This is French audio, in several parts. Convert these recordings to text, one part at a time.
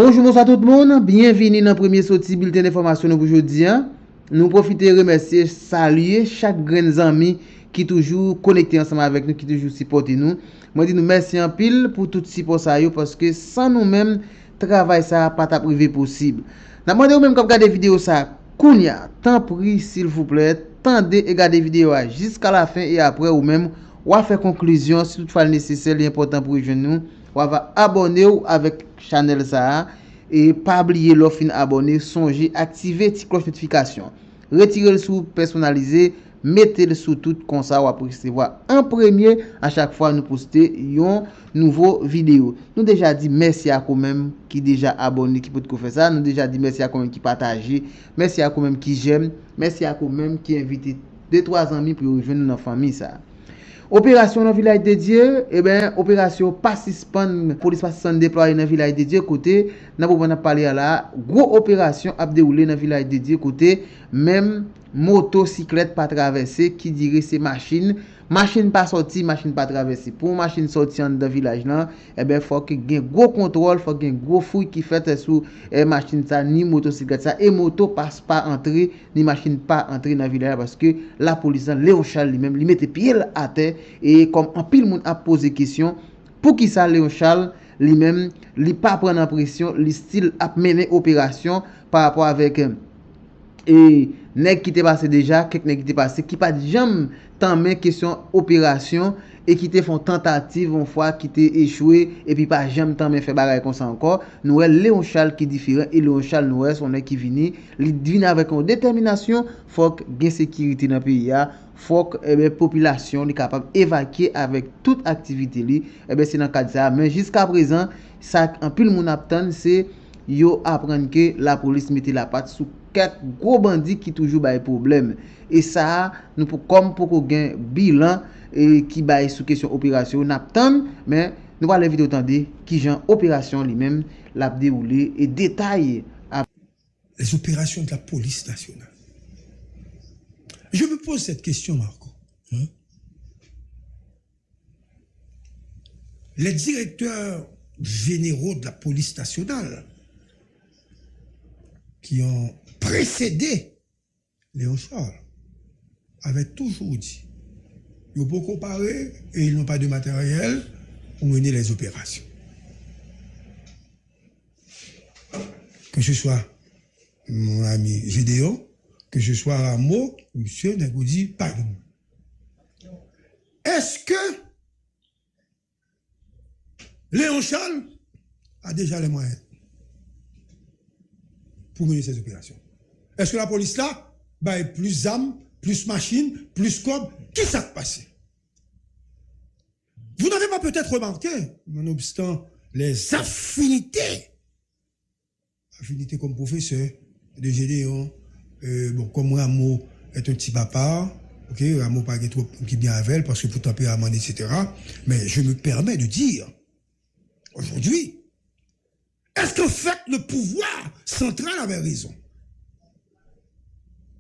Bonjour, bonsoir tout le monde. Bienvenue dans le premier sortie bulletin d'information pour aujourd'hui. Nous profitons de remercier, saluer chaque grand ami qui toujours connecté ensemble avec nous, qui toujours supporte nous. Moi, dis nous merci en pile pour tout support ça parce que sans nous-mêmes, travail ça pas ta privé possible. N'a demandé ou même comme regarder vidéo ça, Kounia, tant pris s'il vous plaît, tendez et regardez vidéo jusqu'à la fin et après ou même ou à faire conclusion si toutefois nécessaire et important pour nous. Ou va abonner avec channel ça et pas oublier l'offre abonner, songez activer la cloche notification. Retirez le sous personnalisé, mettez le sous tout comme ça ou pour recevoir en premier à chaque fois nous poster une nouveau vidéo. Nous déjà dit merci à quand même qui déjà abonné qui peut faire ça, nous déjà dit merci à quand même qui partager, merci à quand même qui j'aime, merci à quand même qui invite 2-3 amis pour rejoindre notre famille ça. Opération dans village dédié, opération participant police participant déployée dans village dédié côté n'a pas parler là, gros opération a déroulé dans village dédié côté même motocyclette pas traverser qui dirait c'est machine pas sorti, machine pas traverser. Pour machine sortir dans village là, faut que gain gros contrôle, faut gain gros fouille qui fait sous machine ça ni motocyclette ça et moto passe pas entrer ni machine pas entrer dans village parce que la police Léon Charles lui-même lui mettait pied à terre et comme en pile monde a posé question pour qui ça Léon Charles lui-même lui pas prendre en pression, lui style a mener opération par rapport avec et nèg qui t'est passé déjà, quelques nèg qui t'est passé qui pas jamais tant mais question opération et qui te font tentative une fois qui t'est échoué et puis pas jamais tant mais fait bagarre comme ça encore. Nous Léon Charles qui différent et Léon Charles nous son qui vini, il vient avec une détermination, faut que gain sécurité dans pays a, faut que population est capable évacuer avec toute activité li. C'est dans cadre ça mais jusqu'à présent ça en pile moun attend c'est yo apprendre que la police mette la patte sous quelques gros bandits qui toujours bail problème et ça nous comme pour gain bilan et qui bail sous question opération n'attend mais nous va la vidéo tendre qui genre opération lui-même l'a déroulé et détail les opérations de la police nationale. Je me pose cette question, Marco. Les directeurs généraux de la police nationale qui ont précédé Léon Charles avaient toujours dit ils n'ont pas comparé et ils n'ont pas de matériel pour mener les opérations. Que ce soit mon ami Gédéon, que ce soit Rameau, monsieur Nagoudi, pardon. Est-ce que Léon Charles a déjà les moyens pour mener ces opérations? Est-ce que la police là a plus d'armes, plus machines, plus corps? Qui s'est passé? Vous n'avez pas peut-être remarqué, nonobstant les affinités comme professeur de Gédéon, comme Rameau est un petit papa, ok, Rameau pas trop qui bien avec elle parce que pour tempérament, etc. Mais je me permets de dire, aujourd'hui, est-ce qu'en fait le pouvoir central avait raison?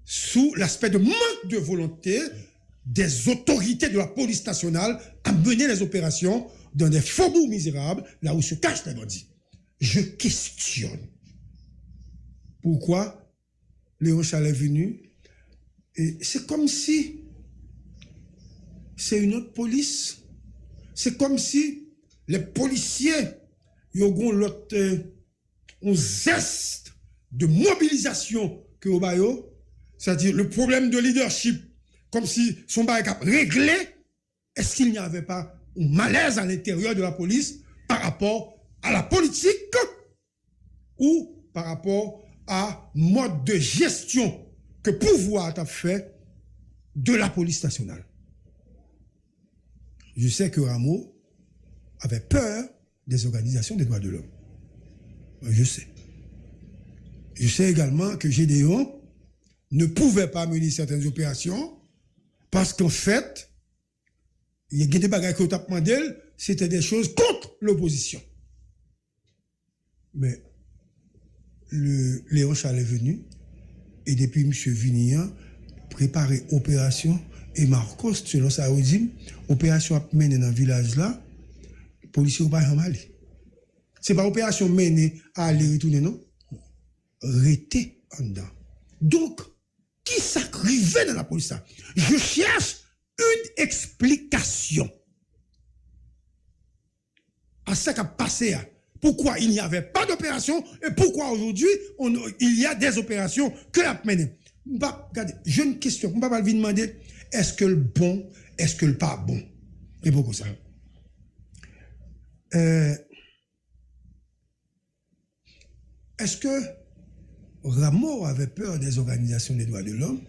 Sous l'aspect de manque de volonté des autorités de la police nationale à mener les opérations dans des faubourgs misérables, là où se cachent les bandits. Je questionne. Pourquoi Léon Charles est venu? Et c'est comme si c'est une autre police. C'est comme si les policiers ont l'autre zeste de mobilisation que au Bayo, c'est-à-dire le problème de leadership, comme si son bail a réglé. Est-ce qu'il n'y avait pas un malaise à l'intérieur de la police par rapport à la politique ou par rapport à mode de gestion que pouvoir a fait de la police nationale? Je sais que Rameau avait peur des organisations des droits de l'homme. Je sais. Je sais également que Gédéon ne pouvait pas mener certaines opérations parce qu'en fait, il y a des bagages qu'on t'a demandé, c'était des choses contre l'opposition. Mais Léon Charles est venu et depuis M. Vignan préparer opération et Marcos, selon sa opération à mener dans le village là, les policiers n'ont pas en Mali. C'est pas opération menée à aller retourner, non? Rester en dedans. Donc, qui s'acrivait dans la police? Je cherche une explication à ce qui a passé. Pourquoi il n'y avait pas d'opération et pourquoi aujourd'hui il y a des opérations que la menées. Regardez, j'ai une question. On ne va pas lui demander est-ce que le bon, est-ce que le pas bon. Et beaucoup ça. Est-ce que Rameau avait peur des organisations des droits de l'homme?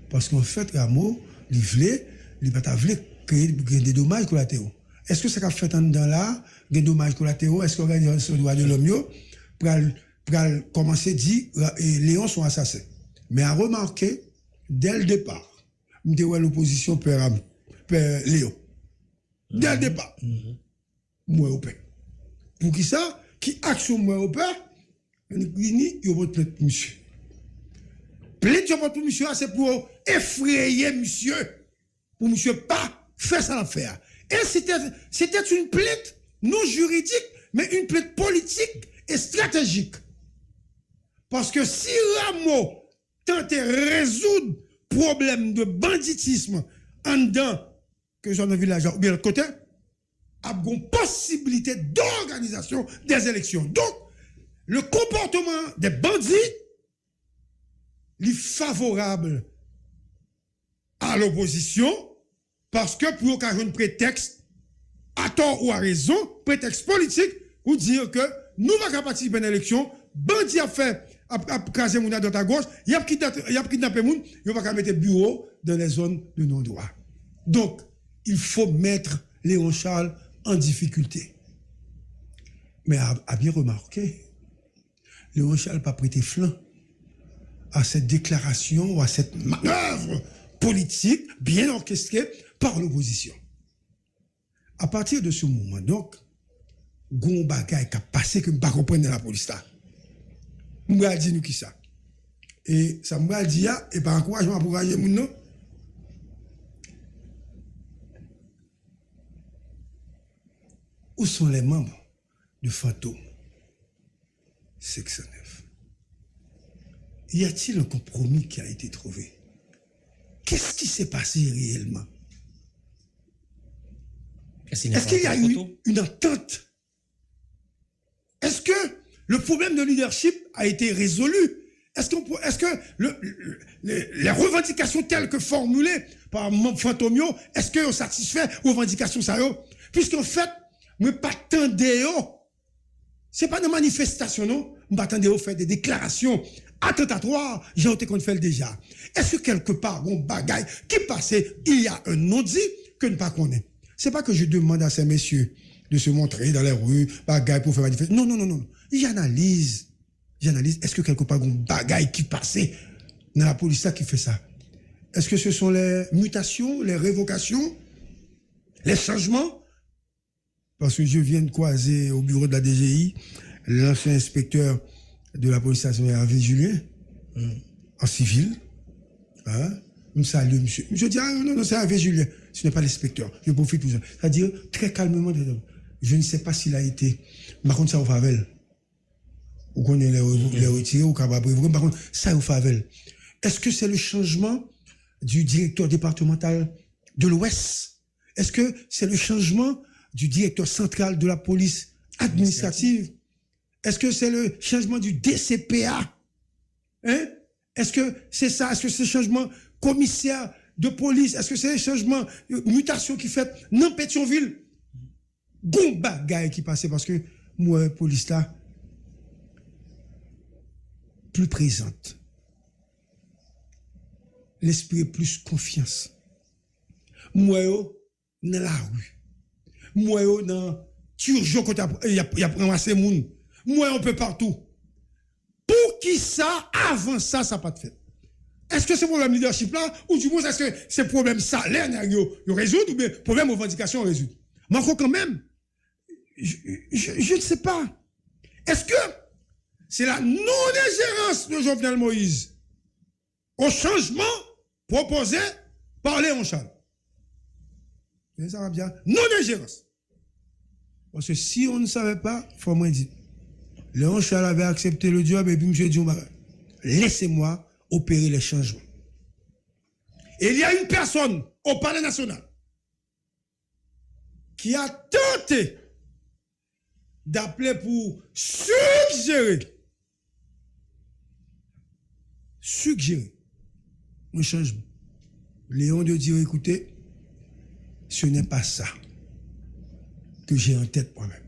Parce qu'en fait, Rameau, il voulait créer des dommages collatéraux. Est-ce que ça a fait en dedans là, des dommages collatéraux? Est-ce que l'organisation des droits de l'homme pour commencer à dire Léon sont assassins? Mais à remarquer, dès le départ, l'opposition père Léon. Dès le départ. Moi au père. Pour qui ça? Qui action moi au père? Il y a votre plainte, monsieur. Plainte pour monsieur, c'est pour effrayer monsieur. Pour monsieur pas faire ça l'affaire. Et c'était une plainte non juridique, mais une plainte politique et stratégique. Parce que si Rameau tentait de résoudre le problème de banditisme en dedans, que j'en ai vu là, ou bien de l'autre côté, a une possibilité d'organisation des élections. Donc, le comportement des bandits est favorable à l'opposition parce que pour occasion de prétexte, à tort ou à raison, prétexte politique, pour dire que nous ne pouvons pas participer à une élection, bandit a fait, a crasé moun à droite à gauche, il a kidnappé moun, il va pas mettre bureau dans les zones de non-droit. Donc, il faut mettre Léon Charles en difficulté. Mais à bien remarquer, Léon Charles n'a pas prêté flanc à cette déclaration ou à cette manœuvre politique bien orchestrée par l'opposition. À partir de ce moment, donc, gon bagay qui a passé que je ne pas comprendre dans la police là. M'ga dit nous qui ça. Et ça m'ga dit et par encouragement pour encourager moun non. Où sont les membres de Fantôme 609? Y a-t-il un compromis qui a été trouvé? Qu'est-ce qui s'est passé réellement? Est-ce qu'il y a eu une entente? Est-ce que le problème de leadership a été résolu? Est-ce que les revendications telles que formulées par Fantomio, est-ce que satisfait aux revendications ça? Puisqu'en fait, moi pas attendez c'est pas une manifestation non, moi attendez faire des déclarations attentatoires, j'ai été qu'on fait déjà. Est-ce que quelque part bon bagaille qui passait, il y a un non-dit que ne pas connaît. C'est pas que je demande à ces messieurs de se montrer dans les rues, bagaille pour faire manifestation. Non. J'analyse. Est-ce que quelque part, un bagaille qui passait dans la police qui fait ça? Est-ce que ce sont les mutations, les révocations, les changements? Parce que je viens de croiser au bureau de la DGI l'ancien inspecteur de la police nationale, Hervé Julien, en civil. Hein? Je salue, monsieur. Je dis, non, c'est Hervé Julien. Ce n'est pas l'inspecteur. Je profite pour ça. C'est-à-dire, très calmement, je ne sais pas s'il a été. Par contre, ça au Favel. Ou qu'on est les retirés, ou Cababre. Par contre, ça au Favel. Est-ce que c'est le changement du directeur départemental de l'Ouest? Est-ce que c'est le changement du directeur central de la police administrative? Est-ce que c'est le changement du DCPA? Hein? Est-ce que c'est ça? Est-ce que c'est le changement commissaire de police? Est-ce que c'est le changement, mutation qui fait dans Pétionville? Bon bagaille qui passait parce que moi, police là, plus présente. L'esprit plus confiance. Moi, dans la rue. Moi, dans Turgeon, il y a ramassé moun. Moi, on peut partout. Pour qui ça, avant ça, ça n'a pas de fait? Est-ce que c'est problème leadership là, ou du moins, est-ce que c'est problème salaire, il résout, ou bien problème revendication, résout? Mais quand même, je ne sais pas. Est-ce que c'est la non-ingérence de Jovenel Moïse au changement proposé par Léon Charles? Ça va bien. Non-ingérence. Parce que si on ne savait pas, il faut moins dire. Léon Charles avait accepté le job et puis M. dit, laissez-moi opérer les changements. Et il y a une personne au Palais national qui a tenté d'appeler pour suggérer un changement. Léon de dire, écoutez, ce n'est pas ça que j'ai en tête moi-même.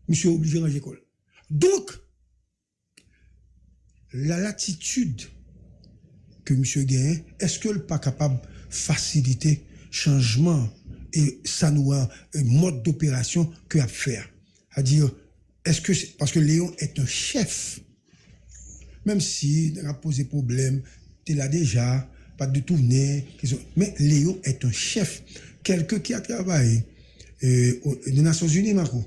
Monsieur est obligé de ranger l'école. Donc, la latitude que monsieur gagne, est-ce que n'est pas capable de faciliter changement et ça nous a un mode d'opération que à faire? C'est-à-dire, est-ce que c'est parce que Léon est un chef, même si il a posé problème, tu l'as déjà, pas de tournée, mais Léon est un chef, quelqu'un qui a travaillé des Nations Unies, Marco.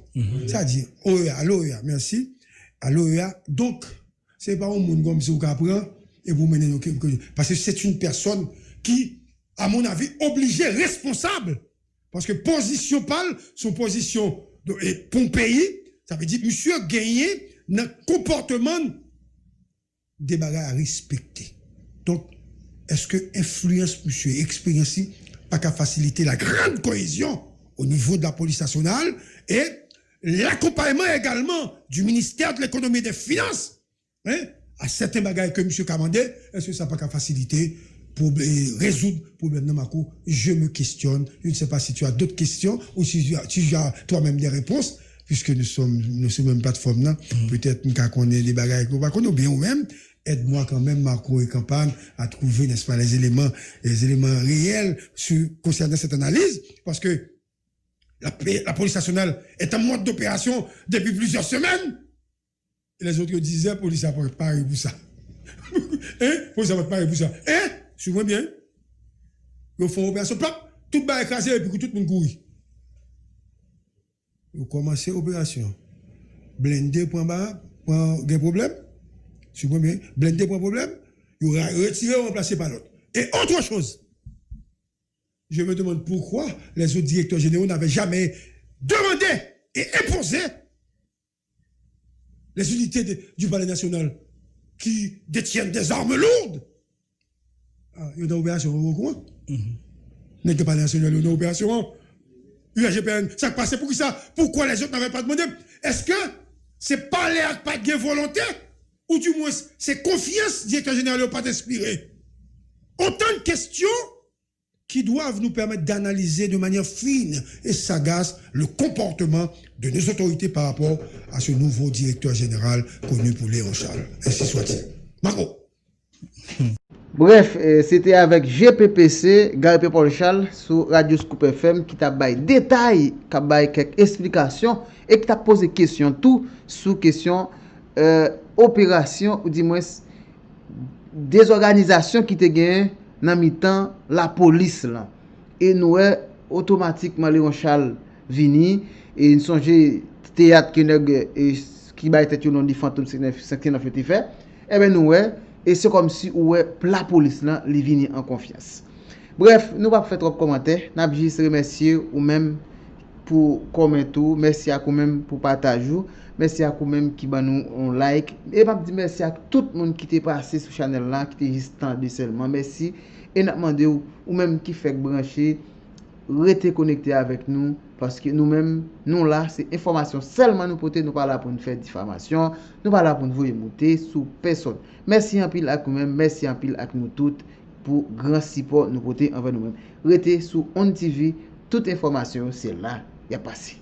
C'est-à-dire, OEA, l'OEA, merci, à l'OEA. Donc, c'est pas un monde comme ça qu'on apprend et vous menez nos parce que c'est une personne qui, à mon avis, obligée, responsable. Parce que position pâle, son position pour un pays, ça veut dire que monsieur a gagné dans le comportement des bagages à respecter. Donc, est-ce que influence monsieur, expérience, pas qu'à faciliter la grande cohésion au niveau de la police nationale et l'accompagnement également du ministère de l'économie et des finances à certains bagages que monsieur commandé, est-ce que ça pas qu'à faciliter pour résoudre le problème de Marco? Je me questionne. Je ne sais pas si tu as d'autres questions ou si tu as toi-même des réponses, puisque nous sommes même plateforme là. Peut-être qu'on connaît des bagages qu'on va connaître bien ou même. Aide-moi quand même, Marco et Campagne, à trouver, n'est-ce pas, les éléments réels concernant cette analyse, parce que la police nationale est en mode d'opération depuis plusieurs semaines. Et les autres disaient, la police n'a pas préparé pour ça. Police n'a pas préparé pour ça. Souvent bien. Ils font opération, tout le monde écrasé et puis tout le monde courit. Ils commencent l'opération. Blindé, point bas, des problèmes. Souvent bien. Blindé, point problème. Ils retiré, remplacé par l'autre. Et autre chose. Je me demande pourquoi les autres directeurs généraux n'avaient jamais demandé et imposé les unités du Palais national qui détiennent des armes lourdes. Il y a une opération au courant. Le Palais national, il y a une opération. UAGPN, ça passait pour ça. Pourquoi les autres n'avaient pas demandé? Est-ce que c'est pas l'air pas de volonté? Ou du moins, c'est confiance, directeur général, n'a pas inspiré? Autant de questions qui doivent nous permettre d'analyser de manière fine et sagace le comportement de nos autorités par rapport à ce nouveau directeur général connu pour Léon Charles. Ainsi soit-il. Marco. Bref, c'était avec GPPC, Gary Paul Charles, sur Radio Scoop FM, qui t'a baillé détails, qui a baillé quelques explications et qui t'a posé question tout sous question opération ou du moins des organisations qui te gagnent dans mi-temps la police là. Et nous automatiquement Léon Charles vini et nous songe théâtre qui baillé tête nom di fantôme 59 était fait. Et ben nous et c'est comme si la police là li vini en confiance. Bref, nous pas faire trop de commentaires, n'a juste remercier ou même pour commenter, merci à vous même pour partager, merci à vous même qui ba nous un like et pas dire merci à tout le monde qui t'est passé sur channel là qui t'est juste tendu seulement merci et n'a demandé ou même qui fait brancher rester connecté avec nous parce que nous-mêmes nous là c'est information seulement nous porter, nous pas là pour nous faire diffamation, nous pas là pour nous voyer monter sous personne. Merci en pile à vous-même, merci en pile à nous toutes pour grand support nous porter envers nous-mêmes. Restez sous On TV, toute information c'est là, y a passé.